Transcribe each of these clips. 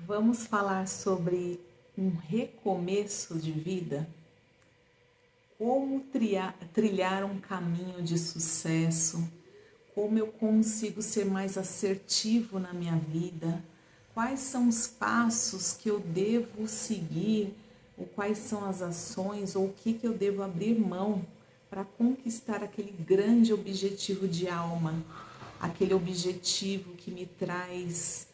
Vamos falar sobre um recomeço de vida? Como trilhar um caminho de sucesso? Como eu consigo ser mais assertivo na minha vida? Quais são os passos que eu devo seguir? Ou quais são as ações? Ou o que eu devo abrir mão para conquistar aquele grande objetivo de alma? Aquele objetivo que me traz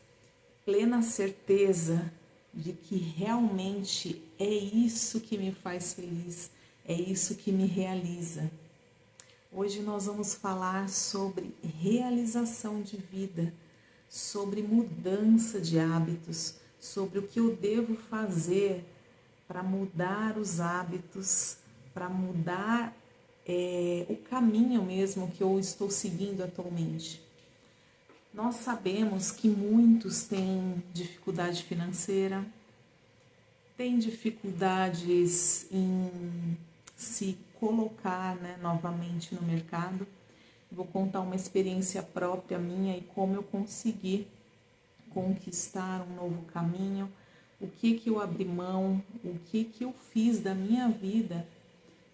plena certeza de que realmente é isso que me faz feliz, é isso que me realiza. Hoje nós vamos falar sobre realização de vida, sobre mudança de hábitos, sobre o que eu devo fazer para mudar os hábitos, para mudar o caminho mesmo que eu estou seguindo atualmente. Nós sabemos que muitos têm dificuldade financeira, têm dificuldades em se colocar, novamente no mercado. Vou contar uma experiência própria minha e como eu consegui conquistar um novo caminho, o que eu abri mão, o que eu fiz da minha vida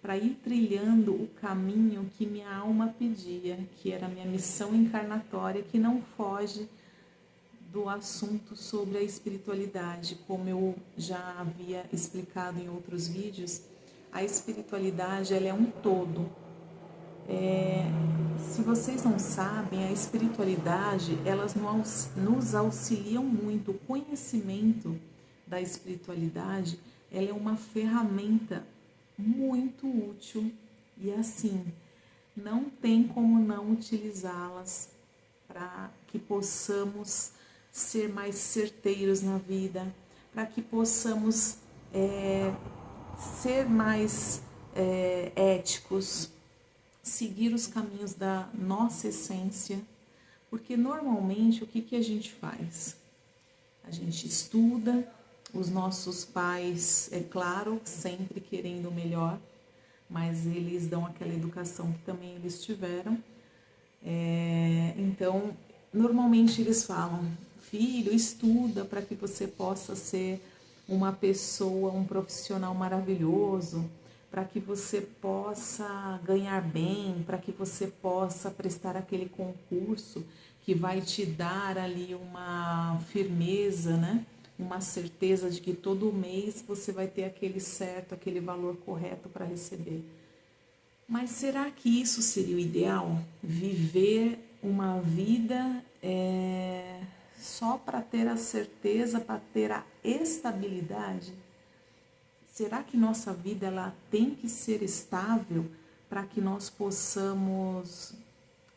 para ir trilhando o caminho que minha alma pedia, que era a minha missão encarnatória, que não foge do assunto sobre a espiritualidade. Como eu já havia explicado em outros vídeos, a espiritualidade ela é um todo. Se vocês não sabem, a espiritualidade, elas nos auxiliam muito. O conhecimento da espiritualidade, ela é uma ferramenta muito útil e assim, não tem como não utilizá-las para que possamos ser mais certeiros na vida, para que possamos ser mais éticos, seguir os caminhos da nossa essência, porque normalmente o que a gente faz? A gente estuda, os nossos pais, é claro, sempre querendo o melhor, mas eles dão aquela educação que também eles tiveram. Então, normalmente eles falam, filho, estuda para que você possa ser uma pessoa, um profissional maravilhoso, para que você possa ganhar bem, para que você possa prestar aquele concurso que vai te dar ali uma firmeza, uma certeza de que todo mês você vai ter aquele certo, aquele valor correto para receber. Mas será que isso seria o ideal? Viver uma vida só para ter a certeza, para ter a estabilidade? Será que nossa vida ela tem que ser estável para que nós possamos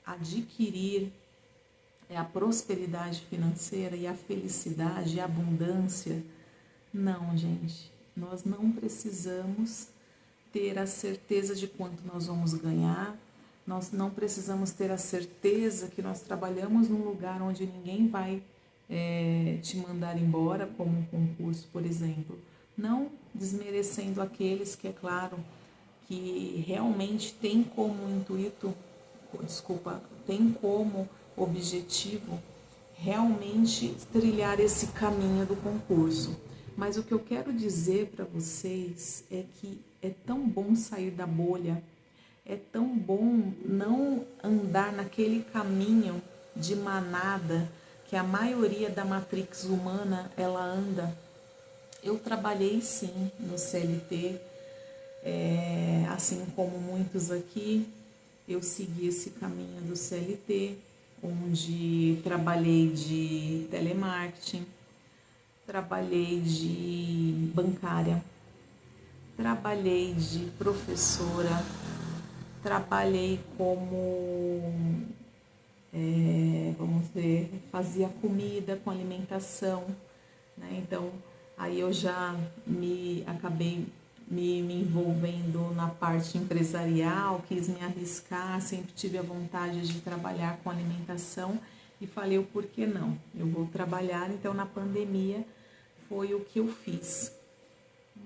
adquirir a prosperidade financeira e a felicidade e a abundância? Não, gente, nós não precisamos ter a certeza de quanto nós vamos ganhar, nós não precisamos ter a certeza que nós trabalhamos num lugar onde ninguém vai te mandar embora, como um concurso, por exemplo. Não desmerecendo aqueles que, é claro, que realmente tem como intuito, tem como objetivo realmente trilhar esse caminho do concurso. Mas o que eu quero dizer para vocês é que é tão bom sair da bolha, é tão bom não andar naquele caminho de manada que a maioria da matrix humana ela anda. Eu trabalhei sim no CLT, assim como muitos aqui, eu segui esse caminho do CLT, onde trabalhei de telemarketing, trabalhei de bancária, trabalhei de professora, trabalhei como, fazia comida com alimentação, Então, aí eu já acabei me envolvendo na parte empresarial, quis me arriscar, sempre tive a vontade de trabalhar com alimentação e falei, o por que não? Eu vou trabalhar, então na pandemia foi o que eu fiz.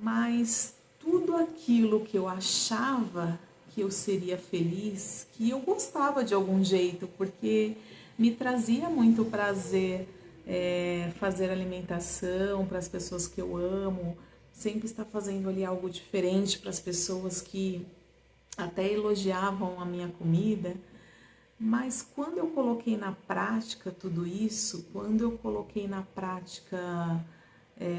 Mas tudo aquilo que eu achava que eu seria feliz, que eu gostava de algum jeito, porque me trazia muito prazer fazer alimentação para as pessoas que eu amo, sempre estar fazendo ali algo diferente para as pessoas que até elogiavam a minha comida. Mas quando eu coloquei na prática tudo isso, quando eu coloquei na prática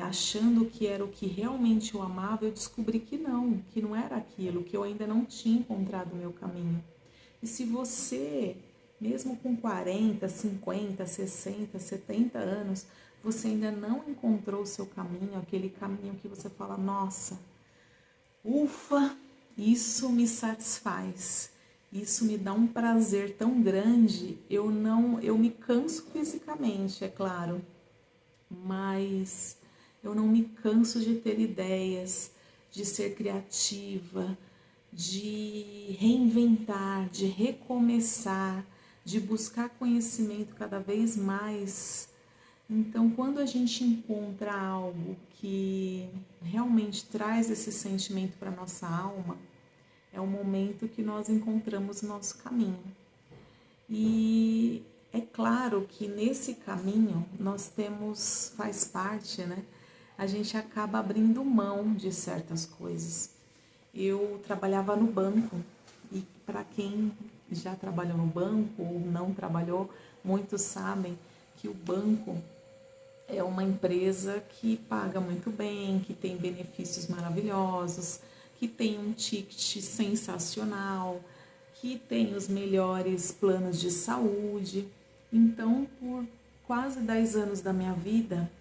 achando que era o que realmente eu amava, eu descobri que não era aquilo, que eu ainda não tinha encontrado o meu caminho. E se você, mesmo com 40, 50, 60, 70 anos, você ainda não encontrou o seu caminho, aquele caminho que você fala, nossa, ufa, isso me satisfaz. Isso me dá um prazer tão grande. Eu me canso fisicamente, é claro, mas eu não me canso de ter ideias, de ser criativa, de reinventar, de recomeçar, de buscar conhecimento cada vez mais. Então, quando a gente encontra algo que realmente traz esse sentimento para nossa alma, é o momento que nós encontramos o nosso caminho. E é claro que nesse caminho nós temos, faz parte, né? A gente acaba abrindo mão de certas coisas. Eu trabalhava no banco e para quem já trabalhou no banco ou não trabalhou, muitos sabem que o banco é uma empresa que paga muito bem, que tem benefícios maravilhosos, que tem um ticket sensacional, que tem os melhores planos de saúde. Então, por quase 10 anos da minha vida,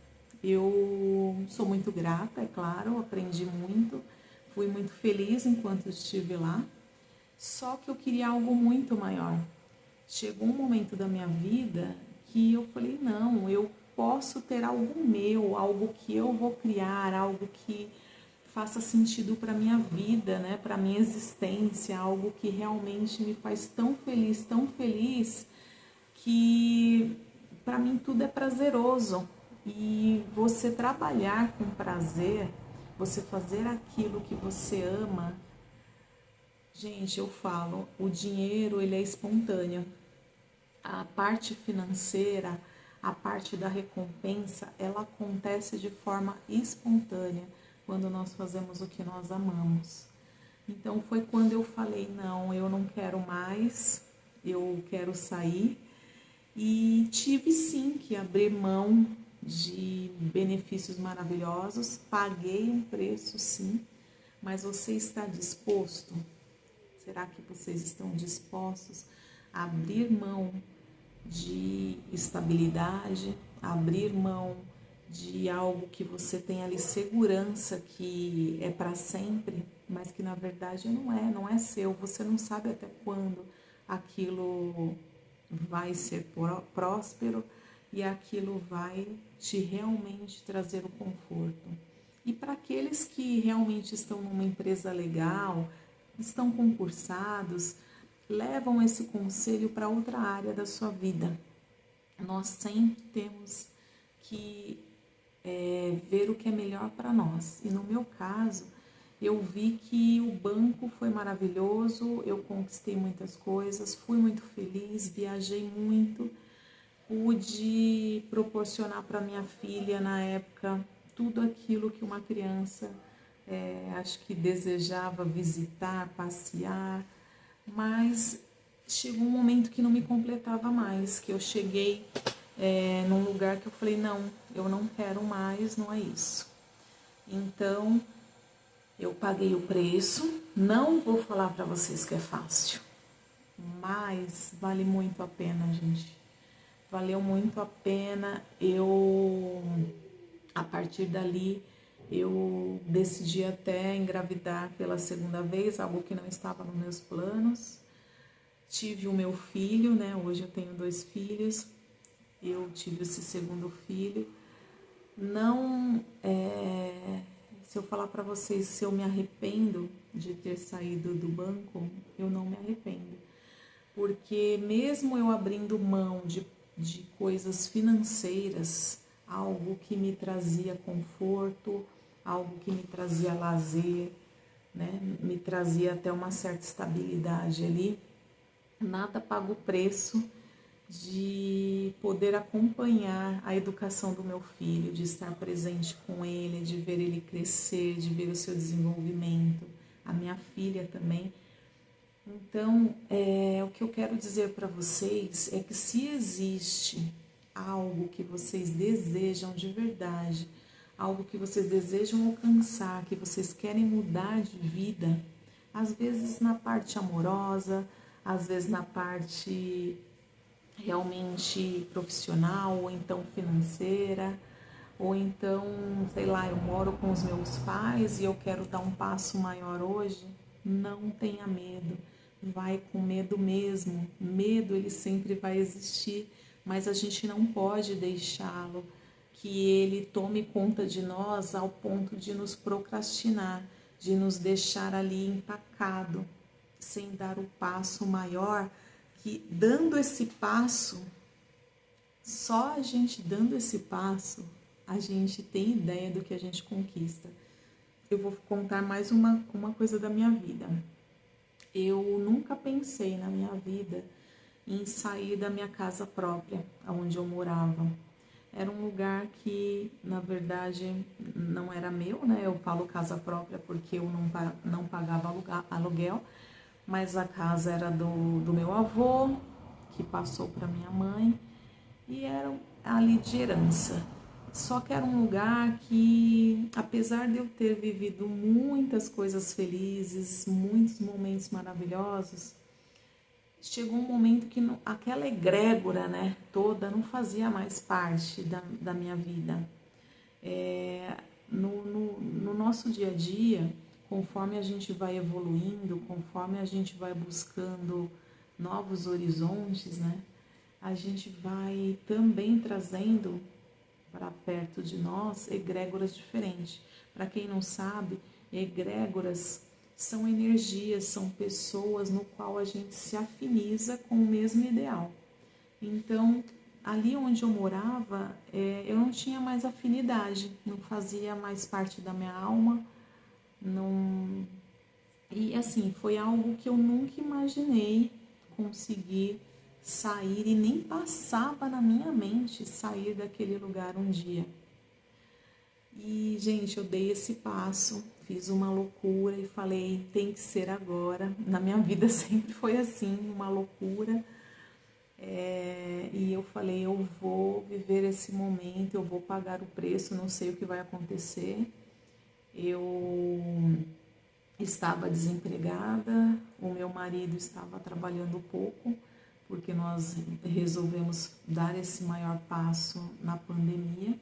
eu sou muito grata, é claro, aprendi muito, fui muito feliz enquanto estive lá, só que eu queria algo muito maior. Chegou um momento da minha vida que eu falei, não, eu posso ter algo meu, algo que eu vou criar, algo que faça sentido para minha vida, né, para minha existência, algo que realmente me faz tão feliz que para mim tudo é prazeroso. E você trabalhar com prazer, você fazer aquilo que você ama, gente, eu falo, o dinheiro ele é espontâneo. A parte financeira, a parte da recompensa, ela acontece de forma espontânea quando nós fazemos o que nós amamos. Então foi quando eu falei, não, eu não quero mais, eu quero sair. E tive sim que abrir mão de benefícios maravilhosos, paguei um preço sim, mas você está disposto? Será que vocês estão dispostos a abrir mão de estabilidade, abrir mão de algo que você tem ali segurança que é para sempre, mas que na verdade não é seu, você não sabe até quando aquilo vai ser próspero e aquilo vai te realmente trazer o conforto. E para aqueles que realmente estão numa empresa legal, estão concursados, levam esse conselho para outra área da sua vida. Nós sempre temos que ver o que é melhor para nós. E no meu caso, eu vi que o banco foi maravilhoso, eu conquistei muitas coisas, fui muito feliz, viajei muito, pude proporcionar para minha filha na época tudo aquilo que uma criança acho que desejava visitar, passear, mas chegou um momento que não me completava mais, que eu cheguei num lugar que eu falei, não, eu não quero mais, não é isso. Então, eu paguei o preço, não vou falar para vocês que é fácil, mas vale muito a pena, gente. Valeu muito a pena. A partir dali, eu decidi até engravidar pela segunda vez, algo que não estava nos meus planos. Tive o meu filho, né? Hoje eu tenho 2 filhos. Eu tive esse segundo filho. Não, se eu falar para vocês se eu me arrependo de ter saído do banco, eu não me arrependo. Porque mesmo eu abrindo mão de coisas financeiras, algo que me trazia conforto, algo que me trazia lazer, né? Me trazia até uma certa estabilidade ali, nada paga o preço de poder acompanhar a educação do meu filho, de estar presente com ele, de ver ele crescer, de ver o seu desenvolvimento, a minha filha também. Então, o que eu quero dizer para vocês é que se existe algo que vocês desejam de verdade, algo que vocês desejam alcançar, que vocês querem mudar de vida, às vezes na parte amorosa, às vezes na parte realmente profissional, ou então financeira, ou então, sei lá, eu moro com os meus pais e eu quero dar um passo maior hoje, não tenha medo, vai com medo mesmo. Medo ele sempre vai existir, mas a gente não pode deixá-lo que ele tome conta de nós ao ponto de nos procrastinar, de nos deixar ali empacado, sem dar o passo maior, que dando esse passo, só a gente dando esse passo, a gente tem ideia do que a gente conquista. Eu vou contar mais uma coisa da minha vida. Eu nunca pensei na minha vida em sair da minha casa própria, onde eu morava. Era um lugar que, na verdade, não era meu, né? Eu falo casa própria porque eu não pagava aluguel, mas a casa era do meu avô, que passou para minha mãe, e era ali de herança. Só que era um lugar que, apesar de eu ter vivido muitas coisas felizes, muitos momentos maravilhosos, chegou um momento que aquela egrégora, né, toda não fazia mais parte da minha vida. No nosso dia a dia, conforme a gente vai evoluindo, conforme a gente vai buscando novos horizontes, né, a gente vai também trazendo para perto de nós egrégoras diferentes. Para quem não sabe, egrégoras são energias, são pessoas no qual a gente se afiniza com o mesmo ideal. Então, ali onde eu morava, eu não tinha mais afinidade, não fazia mais parte da minha alma, não... E assim, foi algo que eu nunca imaginei conseguir sair, e nem passava na minha mente sair daquele lugar um dia. E, gente, eu dei esse passo, fiz uma loucura e falei, tem que ser agora. Na minha vida sempre foi assim, uma loucura. E eu falei, eu vou viver esse momento, eu vou pagar o preço, não sei o que vai acontecer. Eu estava desempregada, o meu marido estava trabalhando pouco, porque nós resolvemos dar esse maior passo na pandemia,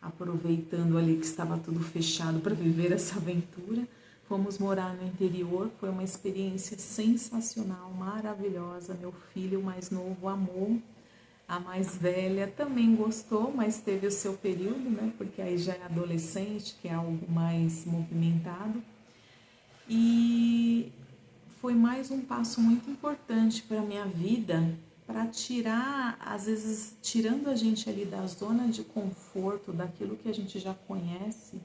aproveitando ali que estava tudo fechado para viver essa aventura. Fomos morar no interior, foi uma experiência sensacional, maravilhosa. Meu filho mais novo amou, a mais velha também gostou, mas teve o seu período, né? Porque aí já é adolescente, que é algo mais movimentado. E foi mais um passo muito importante para a minha vida, para tirar, às vezes, tirando a gente ali da zona de conforto, daquilo que a gente já conhece,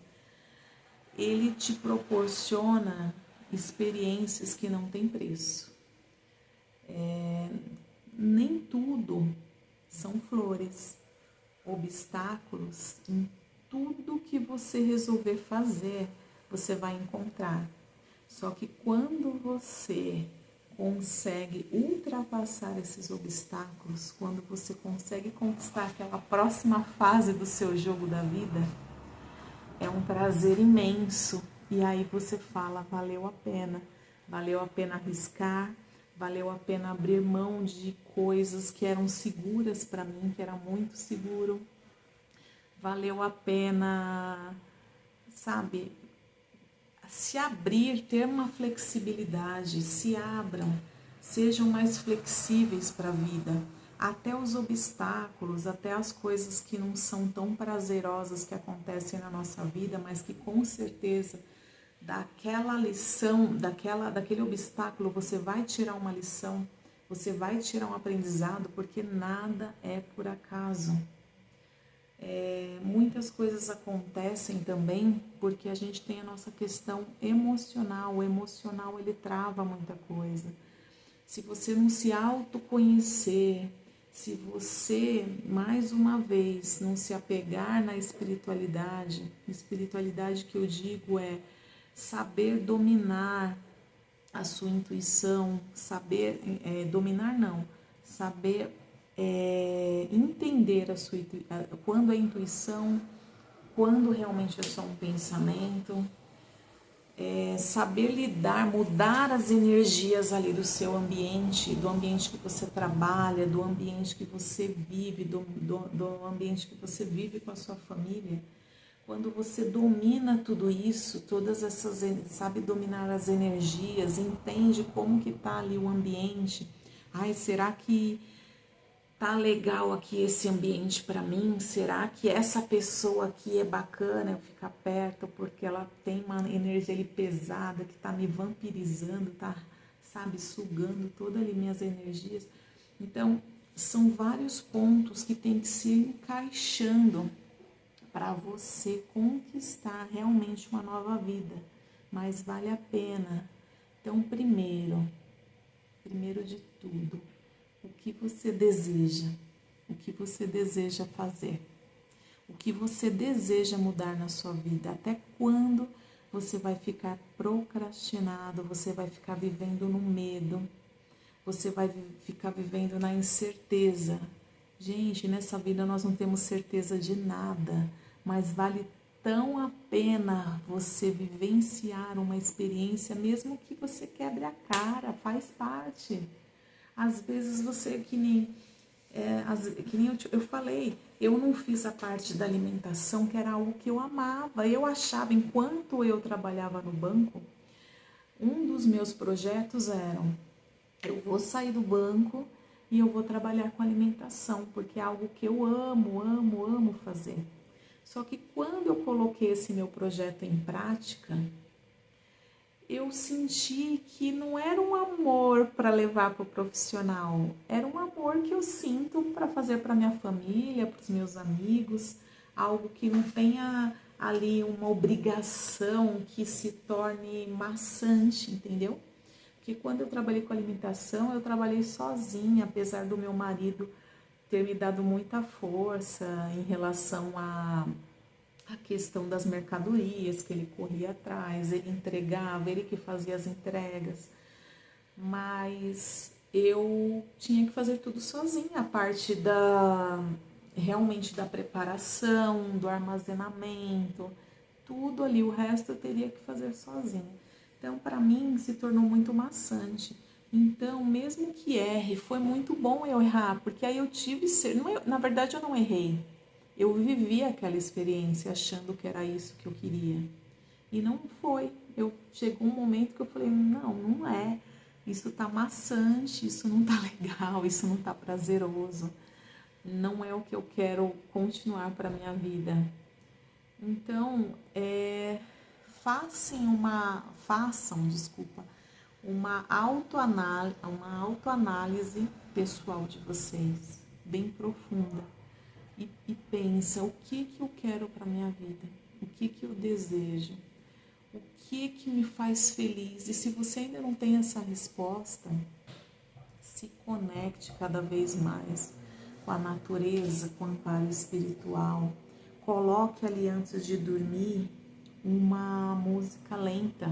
ele te proporciona experiências que não têm preço. Nem tudo são flores, obstáculos, em tudo que você resolver fazer, você vai encontrar. Só que quando você consegue ultrapassar esses obstáculos, quando você consegue conquistar aquela próxima fase do seu jogo da vida, é um prazer imenso. E aí você fala, valeu a pena arriscar, valeu a pena abrir mão de coisas que eram seguras para mim, que era muito seguro. Valeu a pena, sabe, se abrir, ter uma flexibilidade, se abram, sejam mais flexíveis para a vida, até os obstáculos, até as coisas que não são tão prazerosas que acontecem na nossa vida, mas que com certeza daquela lição, daquele obstáculo você vai tirar uma lição, você vai tirar um aprendizado, porque nada é por acaso. Muitas coisas acontecem também porque a gente tem a nossa questão emocional. O emocional, ele trava muita coisa. Se você não se autoconhecer, Se você, mais uma vez, não se apegar na espiritualidade que eu digo é saber dominar a sua intuição, saber, dominar não, saber entender a sua quando é intuição, quando realmente é só um pensamento, saber lidar, mudar as energias ali do seu ambiente, do ambiente que você trabalha, do ambiente que você vive, do ambiente que você vive com a sua família. Quando você domina tudo isso, todas essas, sabe dominar as energias, entende como que tá ali o ambiente. Ai, será que tá legal aqui esse ambiente para mim? Será que essa pessoa aqui é bacana eu ficar perto porque ela tem uma energia ali pesada que tá me vampirizando, tá, sabe, sugando todas ali minhas energias? Então, são vários pontos que tem que se encaixando para você conquistar realmente uma nova vida, mas vale a pena. Então, primeiro de tudo, o que você deseja? O que você deseja fazer? O que você deseja mudar na sua vida? Até quando você vai ficar procrastinado? Você vai ficar vivendo no medo? Você vai ficar vivendo na incerteza? Gente, nessa vida nós não temos certeza de nada, mas vale tão a pena você vivenciar uma experiência, mesmo que você quebre a cara, faz parte. Às vezes você, que nem eu falei, eu não fiz a parte da alimentação, que era algo que eu amava. Eu achava, enquanto eu trabalhava no banco, um dos meus projetos era: eu vou sair do banco e eu vou trabalhar com alimentação, porque é algo que eu amo, amo, amo fazer. Só que quando eu coloquei esse meu projeto em prática, eu senti que não era um amor para levar para o profissional, era um amor que eu sinto para fazer para minha família, para os meus amigos, algo que não tenha ali uma obrigação que se torne maçante, entendeu? Porque quando eu trabalhei com alimentação, eu trabalhei sozinha, apesar do meu marido ter me dado muita força em relação a questão das mercadorias, que ele corria atrás, ele entregava, ele que fazia as entregas, mas eu tinha que fazer tudo sozinha, a parte realmente da preparação, do armazenamento, tudo ali, o resto eu teria que fazer sozinha. Então, para mim, se tornou muito maçante. Então, mesmo que erre, foi muito bom eu errar, porque aí eu tive na verdade eu não errei. Eu vivi aquela experiência achando que era isso que eu queria. E não foi. Chegou um momento que eu falei: não, não é. Isso tá maçante, isso não tá legal, isso não tá prazeroso. Não é o que eu quero continuar para minha vida. Então, façam uma autoanálise pessoal de vocês, bem profunda. E pensa, o que eu quero para minha vida? O que eu desejo? O que me faz feliz? E se você ainda não tem essa resposta, se conecte cada vez mais com a natureza, com o amparo espiritual. Coloque ali antes de dormir uma música lenta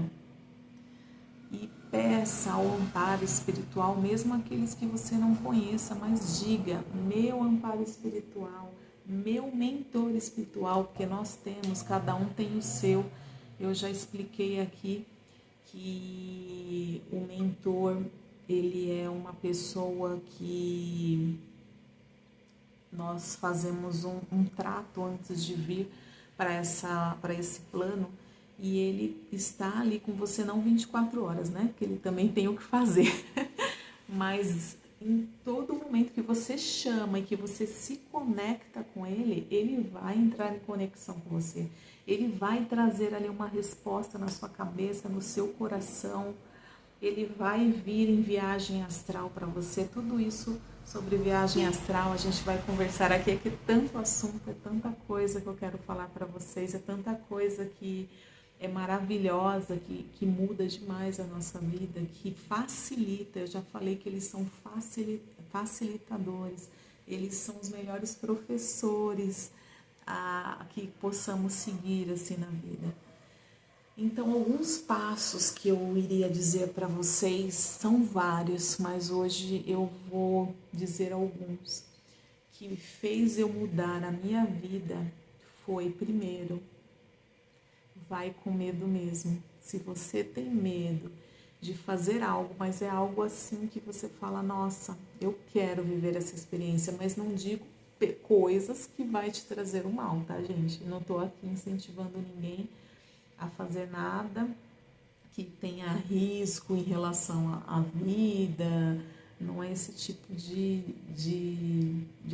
e peça ao amparo espiritual, mesmo aqueles que você não conheça, mas diga: meu amparo espiritual, meu mentor espiritual, porque nós temos, cada um tem o seu. Eu já expliquei aqui que o mentor, ele é uma pessoa que nós fazemos um trato antes de vir para esse plano, e ele está ali com você não 24 horas, né? Porque ele também tem o que fazer. Mas em todo momento que você chama e que você se conecta com ele, ele vai entrar em conexão com você. Ele vai trazer ali uma resposta na sua cabeça, no seu coração. Ele vai vir em viagem astral para você. Tudo isso sobre viagem astral a gente vai conversar aqui. É que é tanto assunto, é tanta coisa que eu quero falar para vocês, é tanta coisa que é maravilhosa, que muda demais a nossa vida, que facilita. Eu já falei que eles são facilitadores, eles são os melhores professores que possamos seguir assim na vida. Então, alguns passos que eu iria dizer para vocês são vários, mas hoje eu vou dizer alguns que fez eu mudar a minha vida. Foi, primeiro, vai com medo mesmo. Se você tem medo de fazer algo, mas é algo assim que você fala, nossa, eu quero viver essa experiência, mas não digo coisas que vai te trazer o mal, tá, gente? Não tô aqui incentivando ninguém a fazer nada que tenha risco em relação à vida, não é esse tipo de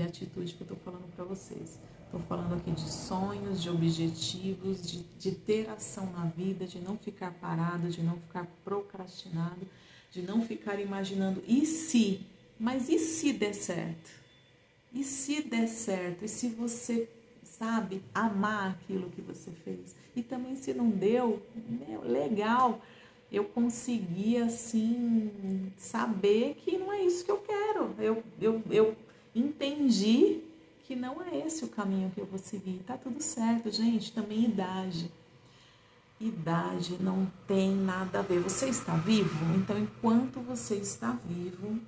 atitude que eu tô falando para vocês. Estou falando aqui de sonhos, de objetivos, de ter ação na vida, de não ficar parado, de não ficar procrastinado, de não ficar imaginando e se, mas e se der certo? E se der certo? E se você, sabe, amar aquilo que você fez? E também se não deu, legal, eu consegui assim saber que não é isso que eu quero. Eu entendi que não é esse o caminho que eu vou seguir. Tá tudo certo, gente. Também idade. Idade não tem nada a ver. Você está vivo? Então, enquanto você está vivo,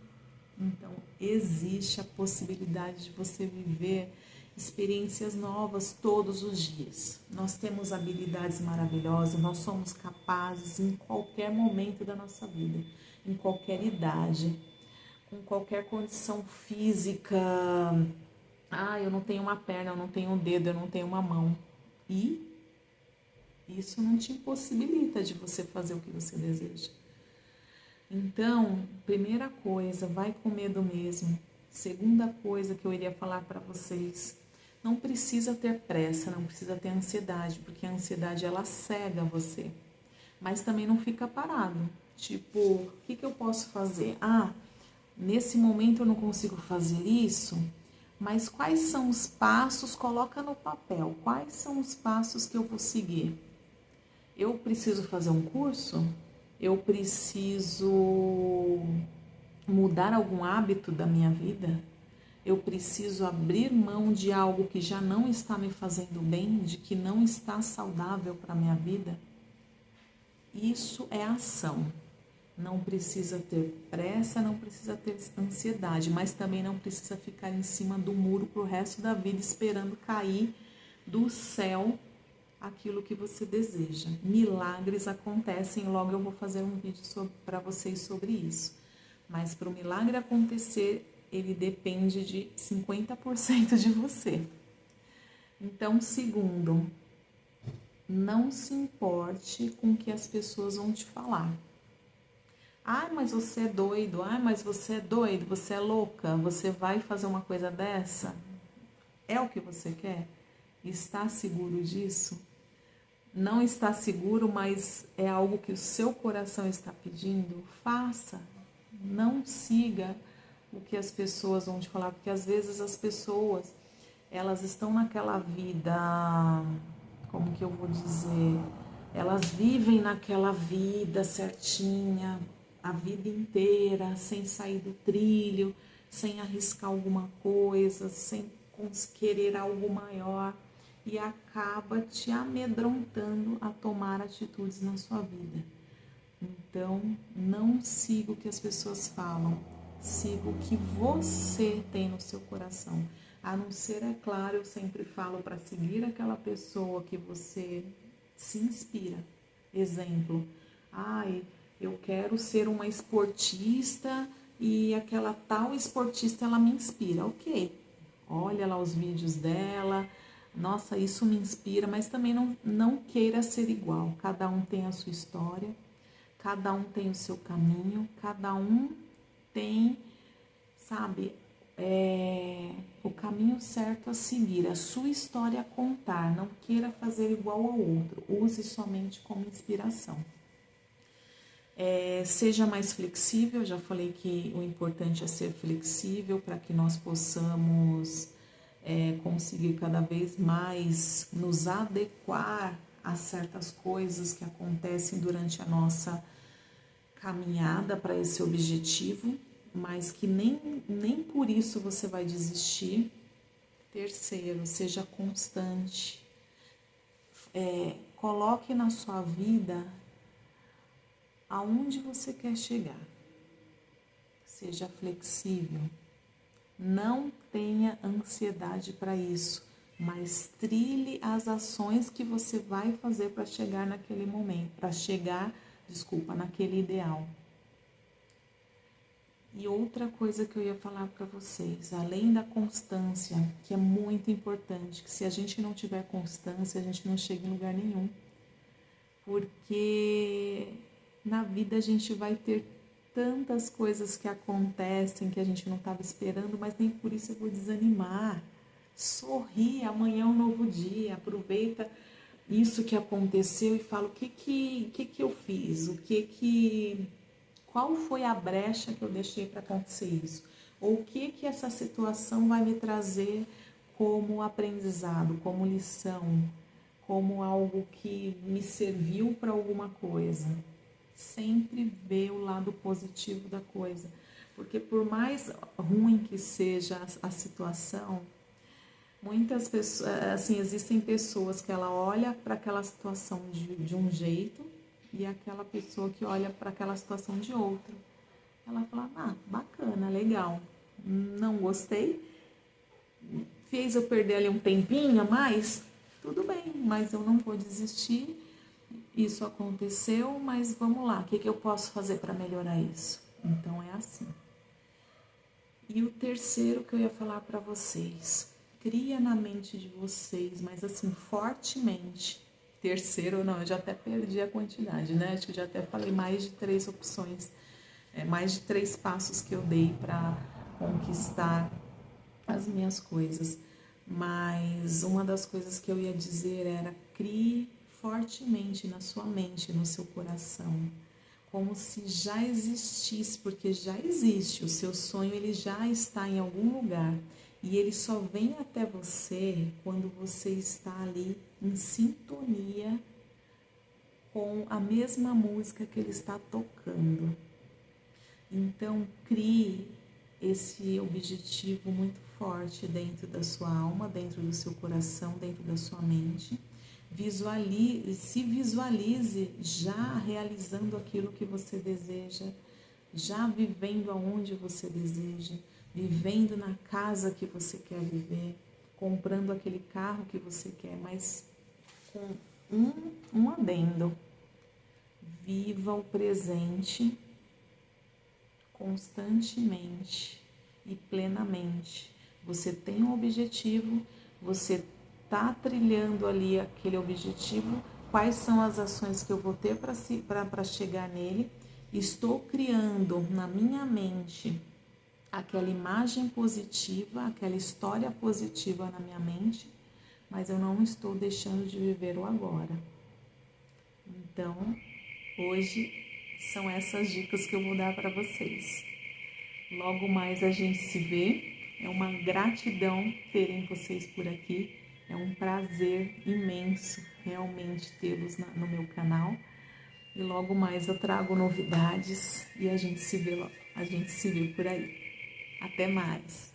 então existe a possibilidade de você viver experiências novas todos os dias. Nós temos habilidades maravilhosas, nós somos capazes em qualquer momento da nossa vida, em qualquer idade, com qualquer condição física. Eu não tenho uma perna, eu não tenho um dedo, eu não tenho uma mão. E isso não te impossibilita de você fazer o que você deseja. Então, primeira coisa, vai com medo mesmo. Segunda coisa que eu iria falar para vocês, não precisa ter pressa, não precisa ter ansiedade, porque a ansiedade ela cega você. Mas também não fica parado. Tipo, o que eu posso fazer? Nesse momento eu não consigo fazer isso, mas quais são os passos? Coloca no papel. Quais são os passos que eu vou seguir? Eu preciso fazer um curso? Eu preciso mudar algum hábito da minha vida? Eu preciso abrir mão de algo que já não está me fazendo bem, de que não está saudável para a minha vida? Isso é ação. Não precisa ter pressa, não precisa ter ansiedade, mas também não precisa ficar em cima do muro pro resto da vida esperando cair do céu aquilo que você deseja. Milagres acontecem, logo eu vou fazer um vídeo para vocês sobre isso. Mas para o milagre acontecer, ele depende de 50% de você. Então, segundo, não se importe com o que as pessoas vão te falar. Mas você é doido. Mas você é doido, você é louca. Você vai fazer uma coisa dessa? É o que você quer? Está seguro disso? Não está seguro, mas é algo que o seu coração está pedindo? Faça. Não siga o que as pessoas vão te falar, porque às vezes as pessoas, elas estão naquela vida, como que eu vou dizer? Elas vivem naquela vida certinha, a vida inteira, sem sair do trilho, sem arriscar alguma coisa, sem querer algo maior, e acaba te amedrontando a tomar atitudes na sua vida. Então, não siga o que as pessoas falam, siga o que você tem no seu coração. A não ser, é claro, eu sempre falo para seguir aquela pessoa que você se inspira. Exemplo, eu quero ser uma esportista e aquela tal esportista ela me inspira. Ok, olha lá os vídeos dela, nossa, isso me inspira, mas também não queira ser igual. Cada um tem a sua história, cada um tem o seu caminho, cada um tem, sabe, o caminho certo a seguir, a sua história a contar. Não queira fazer igual ao outro, use somente como inspiração. Seja mais flexível, já falei que o importante é ser flexível para que nós possamos conseguir cada vez mais nos adequar a certas coisas que acontecem durante a nossa caminhada para esse objetivo. mas que nem por isso você vai desistir. Terceiro, seja constante. Coloque na sua vida aonde você quer chegar. Seja flexível. Não tenha ansiedade para isso, mas trilhe as ações que você vai fazer para chegar naquele momento, naquele ideal. E outra coisa que eu ia falar para vocês, além da constância, que é muito importante, que se a gente não tiver constância, a gente não chega em lugar nenhum. Porque na vida a gente vai ter tantas coisas que acontecem que a gente não estava esperando, mas nem por isso eu vou desanimar. Sorri, amanhã é um novo dia, aproveita isso que aconteceu e fala o que eu fiz, qual foi a brecha que eu deixei para acontecer isso, ou o que essa situação vai me trazer como aprendizado, como lição, como algo que me serviu para alguma coisa. Sempre ver o lado positivo da coisa, porque por mais ruim que seja a situação, muitas pessoas, assim, existem pessoas que ela olha para aquela situação de um jeito e aquela pessoa que olha para aquela situação de outro. Ela fala, bacana, legal, não gostei, fez eu perder ali um tempinho a mais, tudo bem, mas eu não vou desistir. Isso aconteceu, mas vamos lá, o que eu posso fazer para melhorar isso? Então é assim. E o terceiro que eu ia falar para vocês, cria na mente de vocês, mas assim, fortemente. Terceiro, não, eu já até perdi a quantidade, né? Acho que eu já até falei mais de 3 opções, mais de 3 passos que eu dei para conquistar as minhas coisas. Mas uma das coisas que eu ia dizer era: crie fortemente na sua mente, no seu coração, como se já existisse, porque já existe, o seu sonho ele já está em algum lugar e ele só vem até você quando você está ali em sintonia com a mesma música que ele está tocando. Então, crie esse objetivo muito forte dentro da sua alma, dentro do seu coração, dentro da sua mente. Se visualize já realizando aquilo que você deseja, já vivendo aonde você deseja, vivendo na casa que você quer viver, comprando aquele carro que você quer, mas com um adendo: viva o presente constantemente e plenamente. Você tem um objetivo, você está trilhando ali aquele objetivo, quais são as ações que eu vou ter para chegar nele. Estou criando na minha mente aquela imagem positiva, aquela história positiva na minha mente, mas eu não estou deixando de viver o agora. Então, hoje são essas dicas que eu vou dar para vocês. Logo mais a gente se vê. É uma gratidão terem vocês por aqui. É um prazer imenso realmente tê-los no meu canal. E logo mais eu trago novidades e a gente se vê por aí. Até mais!